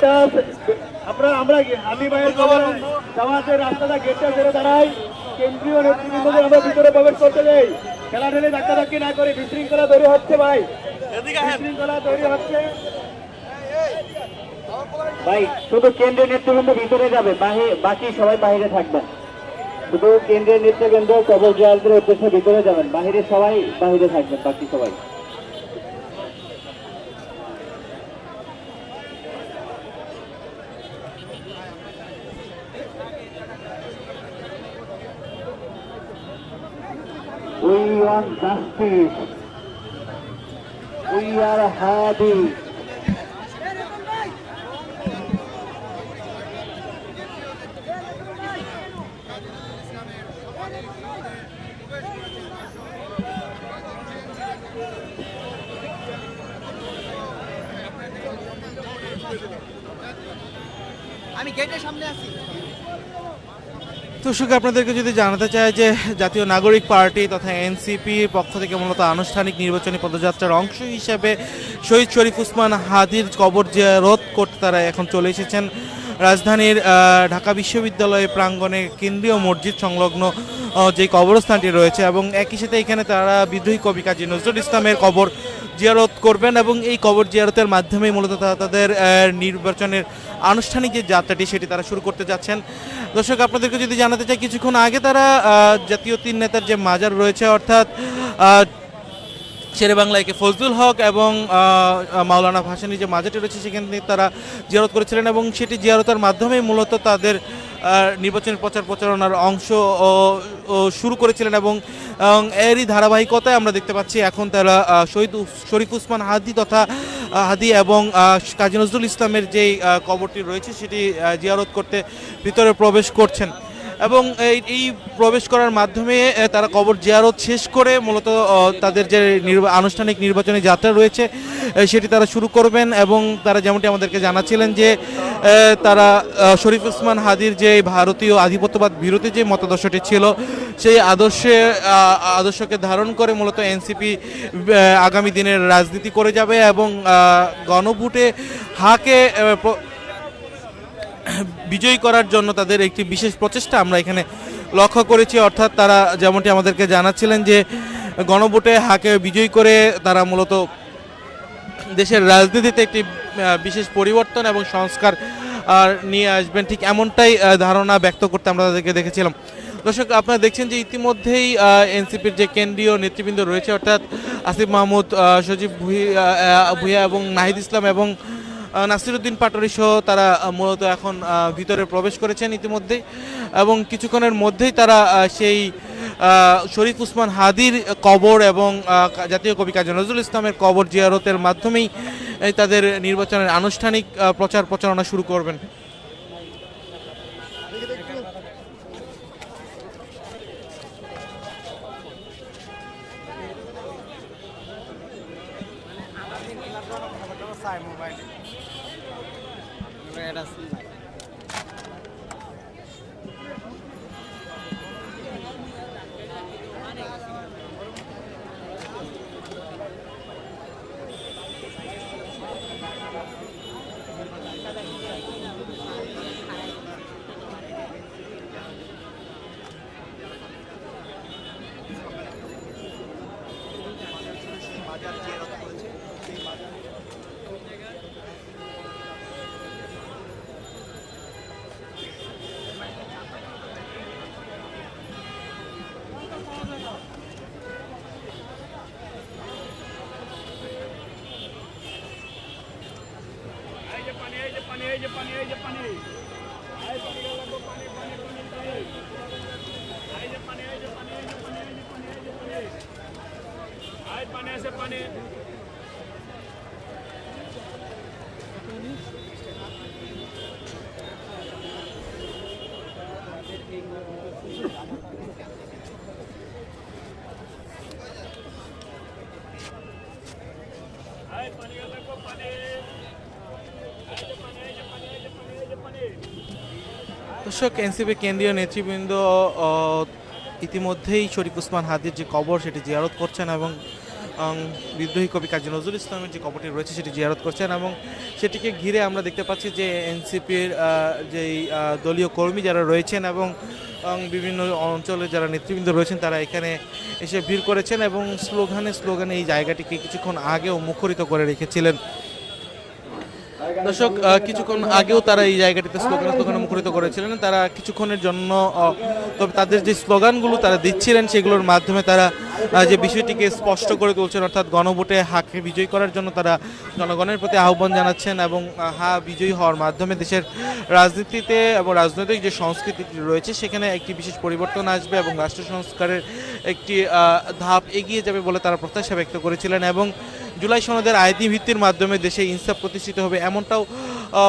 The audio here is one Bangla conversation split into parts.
গেটটা আমরা হাদি ভাইয়ের কবর জামাতের রাস্তাটা গেটটা ছেড়ে দাঁড়াই, কেন্দ্রীয় নেতৃবৃন্দদের আমরা ভিতরে প্রবেশ করতে যাই। খেলা ঠেলে ধাক্কাধাক্কি না করে, বিশৃঙ্খলা তৈরি হচ্ছে ভাই, বিশৃঙ্খলা তৈরি হচ্ছে ভাই। শুধু কেন্দ্রীয় নেতৃবৃন্দ ভিতরে যাবে, বাকি সবাই বাইরে থাকবেন। শুধু কেন্দ্রীয় নেতৃবৃন্দ কবর জিয়ারতের উদ্দেশ্যে ভিতরে যাবেন, বাহিরে সবাই বাহিরে থাকবেন, বাকি সবাই। We want justice. We are Hadi. আমি গেটের সামনে আছি। দর্শক, আপনাদেরকে যদি জানাতে চাই যে জাতীয় নাগরিক পার্টি তথা এনসিপির পক্ষ থেকে মূলত আনুষ্ঠানিক নির্বাচনী পদযাত্রার অংশ হিসেবে শহীদ শরীফ ওসমান হাদির কবর জিয়ারত করতে তারা এখন চলে এসেছেন রাজধানীর ঢাকা বিশ্ববিদ্যালয় প্রাঙ্গণে কেন্দ্রীয় মসজিদ সংলগ্ন যে কবরস্থানটি রয়েছে, এবং একই সাথে এখানে তারা বিদ্রোহী কবি কাজী নজরুল ইসলামের কবর জিয়ারত করবেন এবং এই কবর জিয়ারতের মাধ্যমে মূলত তাদের নির্বাচনের আনুষ্ঠানিক যে যাত্রাটি সেটি তারা শুরু করতে যাচ্ছেন। দর্শক, আপনাদেরকে যদি জানাতে চাই, কিছুক্ষণ আগে তারা জাতীয় তিন নেতার যে মাজার রয়েছে অর্থাৎ শেরেবাংলা একে ফজলুল হক এবং মাওলানা ভাসানী যে মাজারটি রয়েছে সেখানে তারা জিয়ারত করেছিলেন এবং সেটি জিয়ারতের মাধ্যমে মূলত তাদের নির্বাচনী প্রচারণার অংশ শুরু করেছিলেন এবং এরই ধারাবাহিকতায় আমরা দেখতে পাচ্ছি এখন তারা শহীদ শরীফ ওসমান হাদি এবং কাজী নজরুল ইসলামের যেই কবরটি রয়েছে সেটি জিয়ারত করতে ভিতরে প্রবেশ করছেন এবং এই প্রবেশ করার মাধ্যমে তারা কবর জিয়ারত শেষ করে মূলত তাদের যে আনুষ্ঠানিক নির্বাচনী যাত্রা রয়েছে সেটি তারা শুরু করবেন এবং তারা যেমনটি আমাদেরকে জানাচ্ছিলেন যে তারা শরীফ ওসমান হাদির যে ভারতীয় আধিপত্যবাদ বিরোধী যে মতাদর্শটি ছিল সেই আদর্শকে ধারণ করে মূলত এনসিপি আগামী দিনের রাজনীতি করে যাবে এবং গণভোটে হাকে বিজয়ী করার জন্য তাদের একটি বিশেষ প্রচেষ্টা আমরা এখানে লক্ষ্য করেছি। অর্থাৎ তারা যেমনটি আমাদেরকে জানাচ্ছিলেন যে গণভোটে হাকে বিজয়ী করে তারা মূলত দেশের রাজনীতিতে একটি বিশেষ পরিবর্তন এবং সংস্কার নিয়ে আসবেন, ঠিক এমনটাই ধারণা ব্যক্ত করতে আমরা তাদেরকে দেখেছিলাম। দর্শক, আপনারা দেখছেন যে ইতিমধ্যেই এনসিপির যে কেন্দ্রীয় নেতৃবৃন্দ রয়েছে অর্থাৎ আসিফ মাহমুদ, সজীব ভুঁইয়া এবং নাহিদ ইসলাম এবং নাসিরউদ্দিন পাটোয়ারি সহ তারা মূলত এখন ভিতরে প্রবেশ করেছেন ইতিমধ্যেই এবং কিছুক্ষণের মধ্যেই তারা সেই শরীফ ওসমান হাদির কবর এবং জাতীয় কবি কাজী নজরুল ইসলামের কবর জিয়ারতের মাধ্যমেই তাদের নির্বাচনের আনুষ্ঠানিক প্রচারণা শুরু করবেন। দর্শক, এনসিপি কেন্দ্রীয় নেতৃবৃন্দ ইতিমধ্যেই শরীফ ওসমান হাদির যে কবর সেটি জিয়ারত করছেন এবং বিদ্রোহী কবি কাজী নজরুল ইসলামের যে কবরটি রয়েছে সেটি জিয়ারত করছেন এবং সেটিকে ঘিরে আমরা দেখতে পাচ্ছি যে এনসিপির যেই দলীয় কর্মী যারা রয়েছেন এবং বিভিন্ন অঞ্চলে যারা নেতৃবৃন্দ রয়েছেন তারা এখানে এসে ভিড় করেছেন এবং স্লোগানে এই জায়গাটিকে কিছুক্ষণ আগেও মুখরিত করে রেখেছিলেন। দর্শক, কিছুক্ষণ আগেও তারা এই জায়গাটিতে স্লোগানে মুখরিত করেছিলেন। তারা কিছুক্ষণের জন্য তবে তাদের যে স্লোগানগুলো তারা দিচ্ছিলেন সেগুলোর মাধ্যমে তারা যে বিষয়টিকে স্পষ্ট করে তুলছেন, অর্থাৎ গণভোটে হাকে বিজয়ী করার জন্য তারা জনগণের প্রতি আহ্বান জানাচ্ছেন এবং বিজয়ী হওয়ার মাধ্যমে দেশের রাজনীতিতে এবং রাজনৈতিক যে সংস্কৃতি রয়েছে সেখানে একটি বিশেষ পরিবর্তন আসবে এবং রাষ্ট্র সংস্কারের একটি ধাপ এগিয়ে যাবে বলে তারা প্রত্যাশা ব্যক্ত করেছিলেন এবং জুলাই সনদের আইনি ভিত্তির মাধ্যমে দেশে ইনসাফ প্রতিষ্ঠিত হবে এমনটাও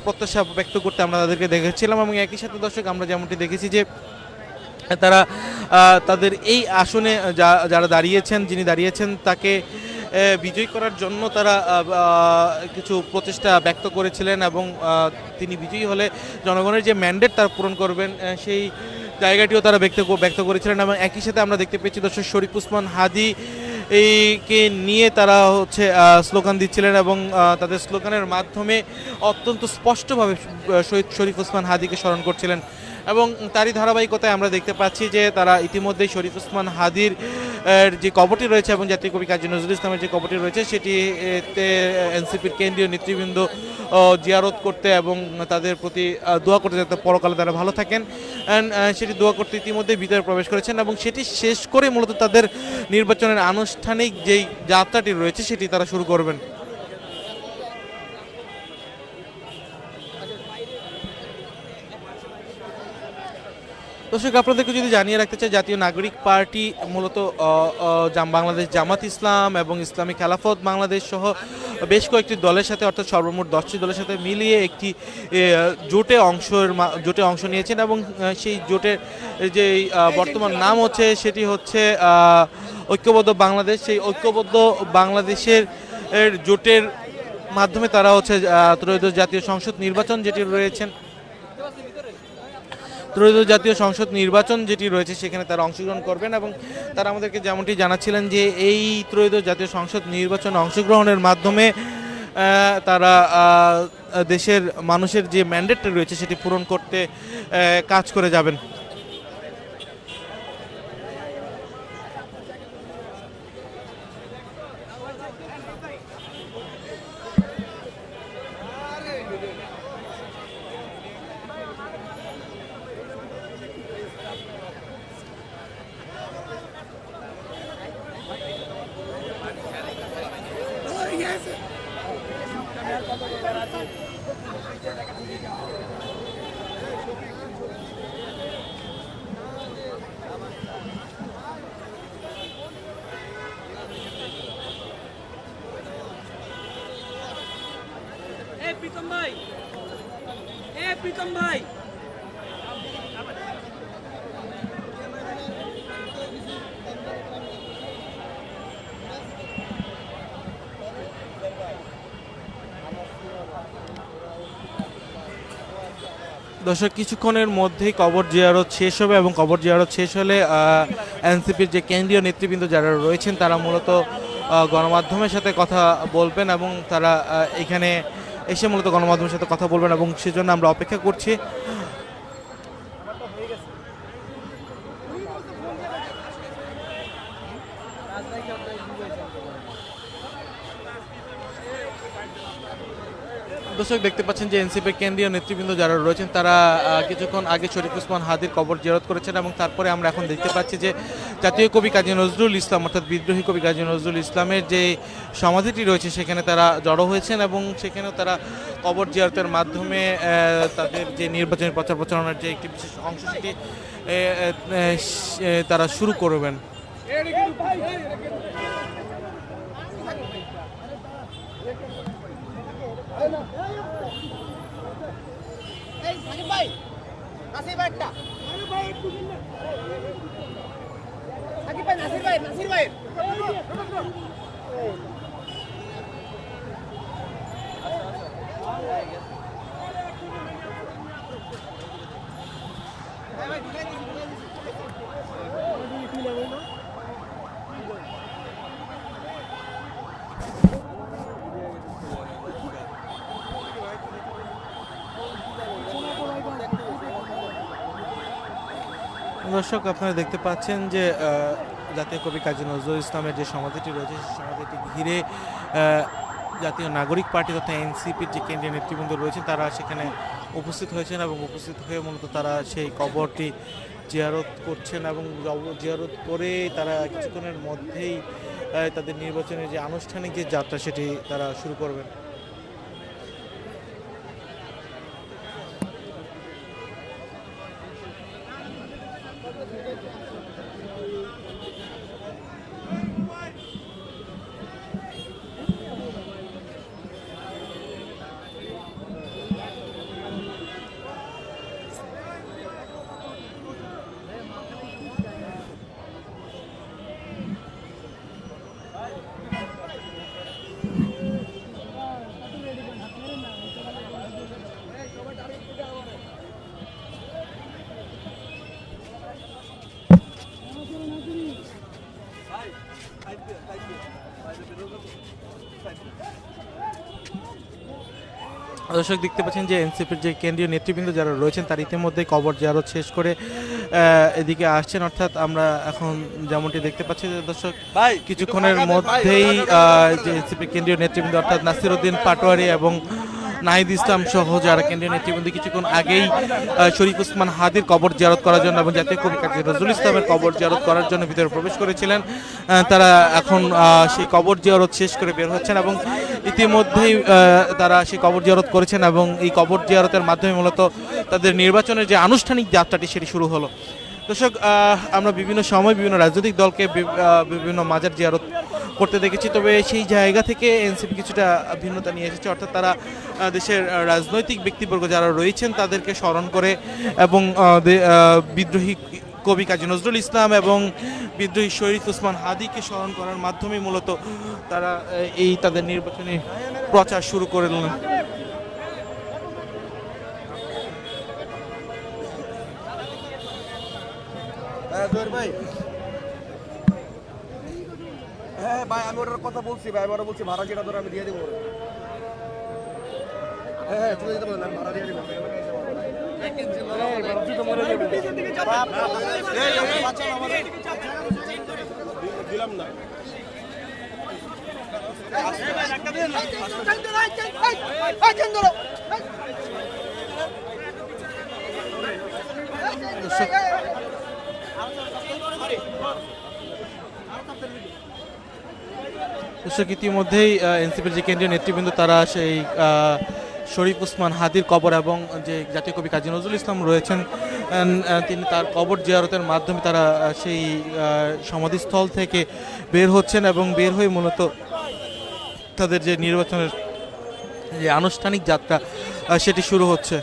প্রত্যাশা ব্যক্ত করতে আমরা তাদেরকে দেখেছিলাম। এবং একই সাথে দর্শক, আমরা যেমনটি দেখেছি যে তারা তাদের এই আসনে যারা যিনি দাঁড়িয়েছেন তাকে বিজয়ী করার জন্য তারা কিছু প্রচেষ্টা ব্যক্ত করেছিলেন এবং তিনি বিজয়ী হলে জনগণের যে ম্যান্ডেট তারা পূরণ করবেন সেই জায়গাটিও তারা ব্যক্ত করেছিলেন। এবং একই সাথে আমরা দেখতে পেয়েছি দর্শক, শরীফ ওসমান হাদি কে নিয়ে তারা স্লোগান দিচ্ছিলেন এবং তাদের স্লোগানের মাধ্যমে অত্যন্ত স্পষ্টভাবে শহীদ শরীফ ওসমান হাদিকে স্মরণ করছিলেন এবং তারই ধারাবাহিকতায় আমরা দেখতে পাচ্ছি যে তারা ইতিমধ্যেই শরীফ ওসমান হাদির যে কবরটি রয়েছে এবং জাতীয় কবি কাজী নজরুল ইসলামের যে কবরটি রয়েছে সেটিতে এনসিপির কেন্দ্রীয় নেতৃবৃন্দ জিয়ারত করতে এবং তাদের প্রতি দোয়া করতে, যাতে পরকালে তারা ভালো থাকেন সেটি দোয়া করতে ইতিমধ্যে ভিতরে প্রবেশ করেছেন এবং সেটি শেষ করে মূলত তাদের নির্বাচনের আনুষ্ঠানিক যেই যাত্রাটি রয়েছে সেটি তারা শুরু করবেন। দর্শক, আপনাদেরকে যদি জানিয়ে রাখতে চাই, জাতীয় নাগরিক পার্টি মূলত বাংলাদেশ জামাত ইসলাম এবং ইসলামী খেলাফত বাংলাদেশ সহ বেশ কয়েকটি দলের সাথে, অর্থাৎ সর্বমোট 10টি দলের সাথে মিলিয়ে একটি জোটে অংশ নিয়েছেন এবং সেই জোটের যে বর্তমান নাম সেটি হচ্ছে ঐক্যবদ্ধ বাংলাদেশ। সেই ঐক্যবদ্ধ বাংলাদেশের জোটের মাধ্যমে তারা ত্রয়োদশ জাতীয় সংসদ নির্বাচন যেটি রয়েছে সেখানে তারা অংশগ্রহণ করবেন এবং তারা আমাদেরকে যেমনটি জানাচ্ছিলেন যে এই ত্রয়োদশ জাতীয় সংসদ নির্বাচনে অংশগ্রহণের মাধ্যমে তারা দেশের মানুষের যে ম্যান্ডেটটা রয়েছে সেটি পূরণ করতে কাজ করে যাবেন। প্রীতম ভাই দর্শক, কিছুক্ষণের মধ্যেই কবর জিয়ারত শেষ হবে এবং কবর জিয়ারত শেষ হলে এনসিপির যে কেন্দ্রীয় নেতৃবৃন্দ যারা রয়েছেন তারা মূলত গণমাধ্যমের সাথে কথা বলবেন এবং তারা এখানে এসে মূলত গণমাধ্যমের সাথে কথা বলবেন এবং সেজন্য আমরা অপেক্ষা করছি। দর্শক, দেখতে পাচ্ছেন যে এনসিপির কেন্দ্রীয় নেতৃবৃন্দ যারা রয়েছেন তারা কিছুক্ষণ আগে শরীফ ওসমান হাদির কবর জিয়ারত করেছেন এবং তারপরে আমরা এখন দেখতে পাচ্ছি যে জাতীয় কবি কাজী নজরুল ইসলাম অর্থাৎ বিদ্রোহী কবি কাজী নজরুল ইসলামের যে সমাধিটি রয়েছে সেখানে তারা জড়ো হয়েছেন এবং সেখানেও তারা কবর জিয়ারতের মাধ্যমে তাদের যে নির্বাচনী প্রচার প্রচারণার যে একটি বিশেষ অংশ সেটি তারা শুরু করবেন। নাসির ভাই দর্শক আপনারা দেখতে পাচ্ছেন যে জাতীয় কবি কাজী নজরুল ইসলামের যে সমাধিটি রয়েছে সেই সমাধিটি ঘিরে জাতীয় নাগরিক পার্টি তথা এনসিপির যে কেন্দ্রীয় নেতৃবৃন্দ রয়েছেন তারা সেখানে উপস্থিত হয়েছেন এবং উপস্থিত হয়ে মূলত তারা সেই কবরটি জিয়ারত করছেন এবং জিয়ারত করে তারা কিছুক্ষণের মধ্যেই তাদের নির্বাচনের যে আনুষ্ঠানিক যে যাত্রা সেটি তারা শুরু করবেন। দর্শক দেখতে পাচ্ছেন যে এনসিপির যে কেন্দ্রীয় নেতৃবৃন্দ যারা রয়েছেন তারা ইতিমধ্যে কবর জিয়ারত শেষ করে এদিকে আসছেন, অর্থাৎ আমরা এখন যেমনটি দেখতে পাচ্ছি যে দর্শক কিছুক্ষণের মধ্যেই যে এনসিপির কেন্দ্রীয় নেতৃবৃন্দ অর্থাৎ নাসিরউদ্দিন পাটোয়ারি এবং নাহিদ ইসলাম সহ যারা কেন্দ্রীয় নেতৃবৃন্দ কিছুক্ষণ আগেই শরীফ ওসমান হাদির কবর জিয়ারত করার জন্য এবং জাতীয় কবি কাজী নজরুল ইসলামের কবর জিয়ারত করার জন্য ভিতরে প্রবেশ করেছিলেন, তারা এখন সেই কবর জিয়ারত শেষ করে বের হচ্ছেন এবং ইতিমধ্যেই তারা সেই কবর জিয়ারত করেছেন এবং এই কবর জিয়ারতের মাধ্যমে মূলত তাদের নির্বাচনের যে আনুষ্ঠানিক যাত্রাটি সেটি শুরু হলো। দর্শক আমরা বিভিন্ন সময় বিভিন্ন রাজনৈতিক দলকে বিভিন্ন মাজার জিয়ারত করতে দেখেছি, তবে সেই জায়গা থেকে এনসিপি কিছুটা ভিন্নতা নিয়ে এসেছে, অর্থাৎ তারা দেশের রাজনৈতিক ব্যক্তিবর্গ যারা রয়েছেন তাদেরকে স্মরণ করে এবং বিদ্রোহী কবি কাজী নজরুল ইসলাম এবং বিদ্রোহী শরীফ ওসমান হাদিকে স্মরণ করার মাধ্যমে মূলত তারা এই তাদের নির্বাচনী প্রচার শুরু করলেন। হ্যাঁ ভাই, আমি ওটার কথা বলছি ভাই, আমি ওরা বলছি ভাড়া যেটা ধরে আমি দিয়ে দেবো। হ্যাঁ চলে যেতে বলেন, আমি ভাড়া দিয়ে দেবো। দিলাম না দর্শক ইতিমধ্যেই এনসিপির যে কেন্দ্রীয় নেতৃবৃন্দ তারা সেই শরীফ ওসমান হাদির কবর এবং যে জাতীয় কবি কাজী নজরুল ইসলাম রয়েছেন তিনি তার কবর জিয়ারতের মাধ্যমে তারা সেই সমাধিস্থল থেকে বের হচ্ছেন এবং বের হয়ে মূলত তাদের যে নির্বাচনের যে আনুষ্ঠানিক যাত্রা সেটি শুরু হচ্ছে।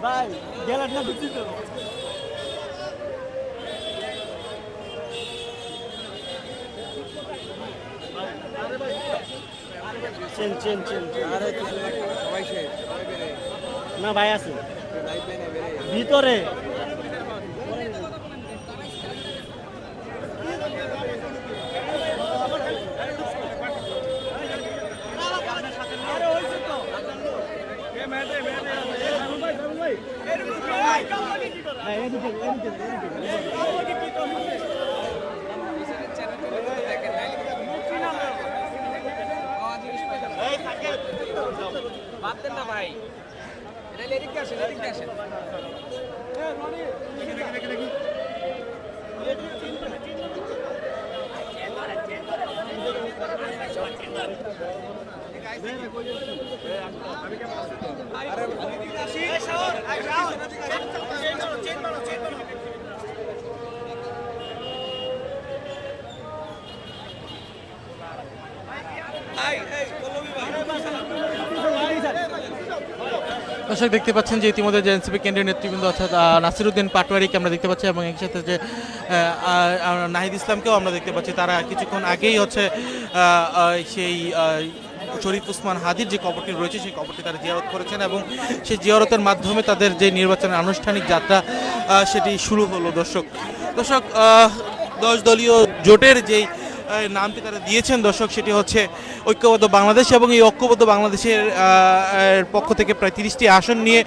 ভাই গেলার না বুঝছি তো চেন চেন চেন না ভাই আছে ভিতরে ভাই এদিকে আসেন, এদিকে আসেন। দর্শক দেখতে পাচ্ছেন যে ইতিমধ্যে যে এনসিপি কেন্দ্রীয় নেতৃবৃন্দ অর্থাৎ নাসিরউদ্দিন পাটোয়ারিকে আমরা দেখতে পাচ্ছি এবং এর সাথে যে নাহিদ ইসলামকেও আমরা দেখতে পাচ্ছি, তারা কিছুক্ষণ আগেই হচ্ছে সেই শরীফ ওসমান হাদির যে কবরটি রয়েছে সেই কবরটি তারা জিয়ারত করেছেন এবং সেই জিয়ারতের মাধ্যমে তাদের যে নির্বাচনের আনুষ্ঠানিক যাত্রা সেটি শুরু হলো দর্শক। 10 দলীয় জোটের যেই নামটি তারা দিয়েছেন দর্শক, সেটি হচ্ছে ঐক্যবদ্ধ বাংলাদেশ, এবং এই ঐক্যবদ্ধ বাংলাদেশের পক্ষ থেকে প্রায় 30টি আসন নিয়ে